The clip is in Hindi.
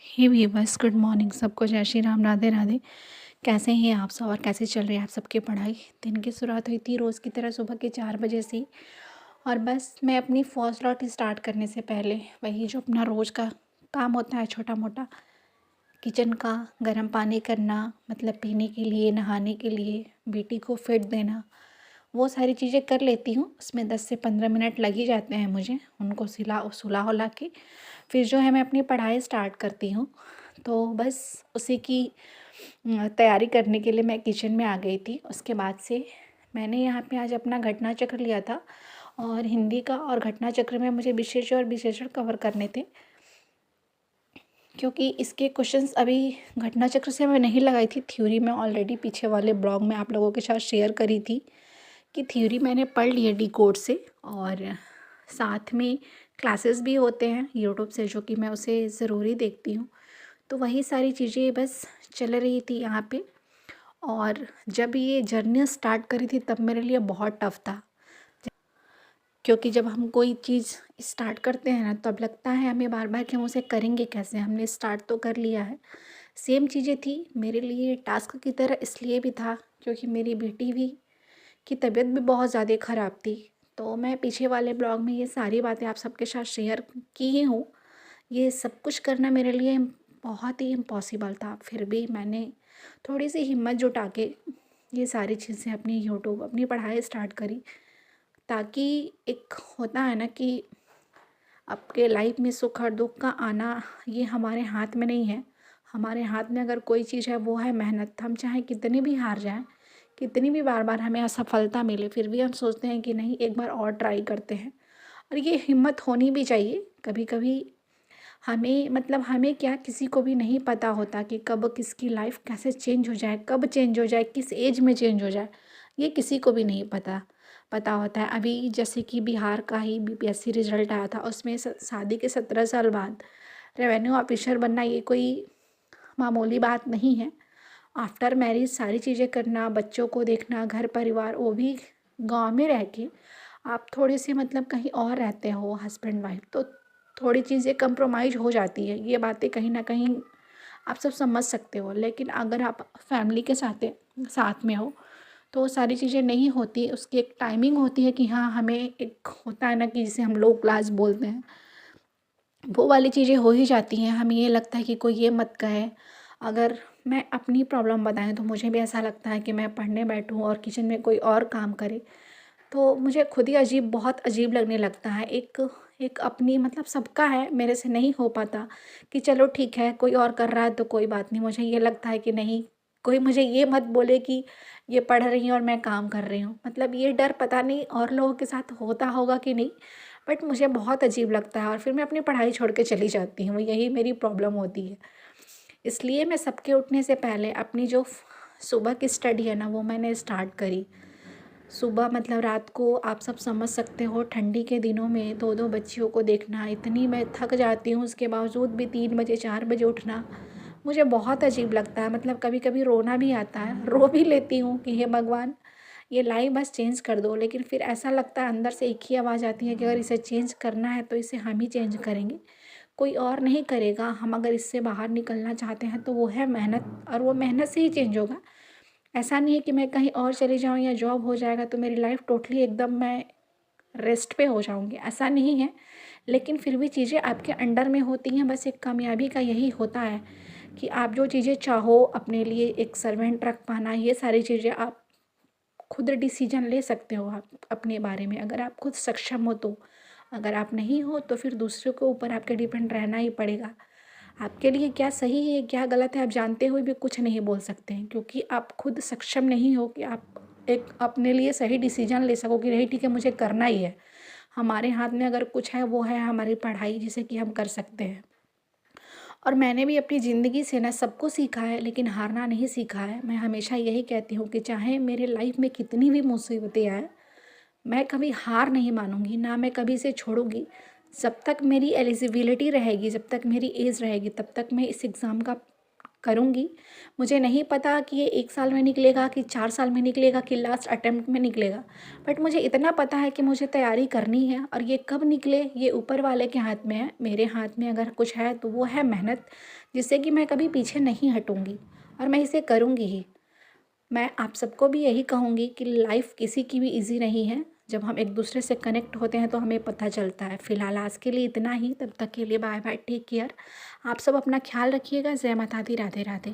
हे वीवर्स, गुड मॉर्निंग सबको। जय श्री राम, राधे राधे। कैसे हैं आप सब और कैसे चल रही है आप सबकी पढ़ाई? दिन की शुरुआत हुई थी रोज़ की तरह सुबह के 4 बजे से। और बस मैं अपनी फर्स्ट लॉट स्टार्ट करने से पहले वही जो अपना रोज़ का काम होता है छोटा मोटा, किचन का गर्म पानी करना, मतलब पीने के लिए, नहाने के लिए, बेटी को फिट देना, वो सारी चीज़ें कर लेती हूँ। उसमें 10 से 15 मिनट लग ही जाते हैं मुझे उनको सुला उला के। फिर जो है मैं अपनी पढ़ाई स्टार्ट करती हूँ। तो बस उसी की तैयारी करने के लिए मैं किचन में आ गई थी। उसके बाद से मैंने यहाँ पे आज अपना घटना चक्र लिया था, और हिंदी का और घटना चक्र में मुझे विशेष और विशेषण कवर करने थे, क्योंकि इसके क्वेश्चंस अभी घटना चक्र से मैं नहीं लगाई थी। थ्योरी मैं ऑलरेडी पीछे वाले ब्लॉग में आप लोगों के साथ शेयर करी थी कि थ्योरी मैंने पढ़ ली है डी कोड से, और साथ में क्लासेस भी होते हैं यूट्यूब से जो कि मैं उसे ज़रूरी देखती हूँ। तो वही सारी चीज़ें बस चल रही थी यहाँ पे। और जब ये जर्नी स्टार्ट करी थी तब मेरे लिए बहुत टफ था, क्योंकि जब हम कोई चीज़ स्टार्ट करते हैं ना तब लगता है हमें बार बार कि हम उसे करेंगे कैसे। हमने स्टार्ट तो कर लिया है। सेम चीज़ें थी मेरे लिए टास्क की तरह, इसलिए भी था क्योंकि मेरी बेटी भी की तबीयत भी बहुत ज़्यादा ख़राब थी। तो मैं पीछे वाले ब्लॉग में ये सारी बातें आप सबके साथ शेयर की ही हूँ। ये सब कुछ करना मेरे लिए बहुत ही इम्पॉसिबल था, फिर भी मैंने थोड़ी सी हिम्मत जुटा के ये सारी चीज़ें अपनी पढ़ाई स्टार्ट करी, ताकि एक होता है ना कि आपके लाइफ में सुख और दुख का आना ये हमारे हाथ में नहीं है। हमारे हाथ में अगर कोई चीज़ है वो है मेहनत। हम चाहे कितनी भी हार जाएं, कितनी भी बार बार हमें असफलता मिले, फिर भी हम सोचते हैं कि नहीं, एक बार और ट्राई करते हैं। और ये हिम्मत होनी भी चाहिए। कभी कभी हमें, मतलब हमें क्या, किसी को भी नहीं पता होता कि कब किसकी लाइफ कैसे चेंज हो जाए, कब चेंज हो जाए, किस एज में चेंज हो जाए, ये किसी को भी नहीं पता पता होता है। अभी जैसे कि बिहार का ही बीपीएससी रिजल्ट आया था, उसमें शादी के 17 साल बाद रेवेन्यू ऑफिसर बनना ये कोई मामूली बात नहीं है। आफ्टर मैरिज सारी चीज़ें करना, बच्चों को देखना, घर परिवार, वो भी गांव में रह के। आप थोड़े से मतलब कहीं और रहते हो हस्बैंड वाइफ, तो थोड़ी चीज़ें कंप्रोमाइज़ हो जाती है। ये बातें कहीं ना कहीं आप सब समझ सकते हो। लेकिन अगर आप फैमिली के साथ में हो तो वो सारी चीज़ें नहीं होती। उसकी एक टाइमिंग होती है कि हाँ, हमें एक होता है ना कि जिसे हम लोग क्लास बोलते हैं, वो वाली चीज़ें हो ही जाती हैं। हमें ये लगता है कि कोई ये मत कहे। अगर मैं अपनी प्रॉब्लम बताएं तो मुझे भी ऐसा लगता है कि मैं पढ़ने बैठूं और किचन में कोई और काम करे, तो मुझे खुद ही बहुत अजीब लगने लगता है। एक एक अपनी, मतलब सबका है, मेरे से नहीं हो पाता कि चलो ठीक है कोई और कर रहा है तो कोई बात नहीं। मुझे ये लगता है कि नहीं, कोई मुझे ये मत बोले कि ये पढ़ रही है और मैं काम कर रही हूँ। मतलब ये डर पता नहीं और लोगों के साथ होता होगा कि नहीं, बट मुझे बहुत अजीब लगता है और फिर मैं अपनी पढ़ाई छोड़ के चली जाती हूँ। यही मेरी प्रॉब्लम होती है। इसलिए मैं सबके उठने से पहले अपनी जो सुबह की स्टडी है ना वो मैंने स्टार्ट करी। सुबह मतलब रात को आप सब समझ सकते हो, ठंडी के दिनों में दो दो बच्चियों को देखना, इतनी मैं थक जाती हूँ। उसके बावजूद भी 3 बजे 4 बजे उठना मुझे बहुत अजीब लगता है। मतलब कभी कभी रोना भी आता है, रो भी लेती हूँ कि हे भगवान, ये लाइफ बस चेंज कर दो। लेकिन फिर ऐसा लगता है अंदर से, एक ही आवाज़ आती है कि अगर इसे चेंज करना है तो इसे हम ही चेंज करेंगे, कोई और नहीं करेगा। हम अगर इससे बाहर निकलना चाहते हैं तो वो है मेहनत, और वो मेहनत से ही चेंज होगा। ऐसा नहीं है कि मैं कहीं और चली जाऊँ या जॉब हो जाएगा तो मेरी लाइफ टोटली एकदम मैं रेस्ट पे हो जाऊँगी, ऐसा नहीं है। लेकिन फिर भी चीज़ें आपके अंडर में होती हैं। बस एक कामयाबी का यही होता है कि आप जो चीज़ें चाहो अपने लिए, एक सर्वेंट रख पाना, ये सारी चीज़ें आप खुद डिसीजन ले सकते हो आप अपने बारे में, अगर आप खुद सक्षम हो तो। अगर आप नहीं हो तो फिर दूसरों के ऊपर आपके डिपेंड रहना ही पड़ेगा। आपके लिए क्या सही है क्या गलत है आप जानते हुए भी कुछ नहीं बोल सकते हैं, क्योंकि आप खुद सक्षम नहीं हो कि आप एक अपने लिए सही डिसीजन ले सको कि नहीं ठीक है मुझे करना ही है। हमारे हाथ में अगर कुछ है वो है हमारी पढ़ाई, जिसे कि हम कर सकते हैं। और मैंने भी अपनी ज़िंदगी से ना सबको सीखा है, लेकिन हारना नहीं सीखा है। मैं हमेशा यही कहती हूँ कि चाहे मेरे लाइफ में कितनी भी मुसीबतें आए, मैं कभी हार नहीं मानूंगी, ना मैं कभी इसे छोड़ूंगी। जब तक मेरी एलिजिबिलिटी रहेगी, जब तक मेरी एज रहेगी, तब तक मैं इस एग्ज़ाम का करूँगी। मुझे नहीं पता कि ये 1 साल में निकलेगा कि 4 साल में निकलेगा कि लास्ट अटेम्प्ट में निकलेगा, बट मुझे इतना पता है कि मुझे तैयारी करनी है और ये कब निकले ये ऊपर वाले के हाथ में है। मेरे हाथ में अगर कुछ है तो वो है मेहनत, जिससे कि मैं कभी पीछे नहीं हटूँगी और मैं इसे करूँगी ही। मैं आप सबको भी यही कहूँगी कि लाइफ़ किसी की भी ईज़ी नहीं है। जब हम एक दूसरे से कनेक्ट होते हैं तो हमें पता चलता है। फ़िलहाल आज के लिए इतना ही, तब तक के लिए बाय बाय, टेक केयर। आप सब अपना ख़्याल रखिएगा। जय माता दी, राधे राधे।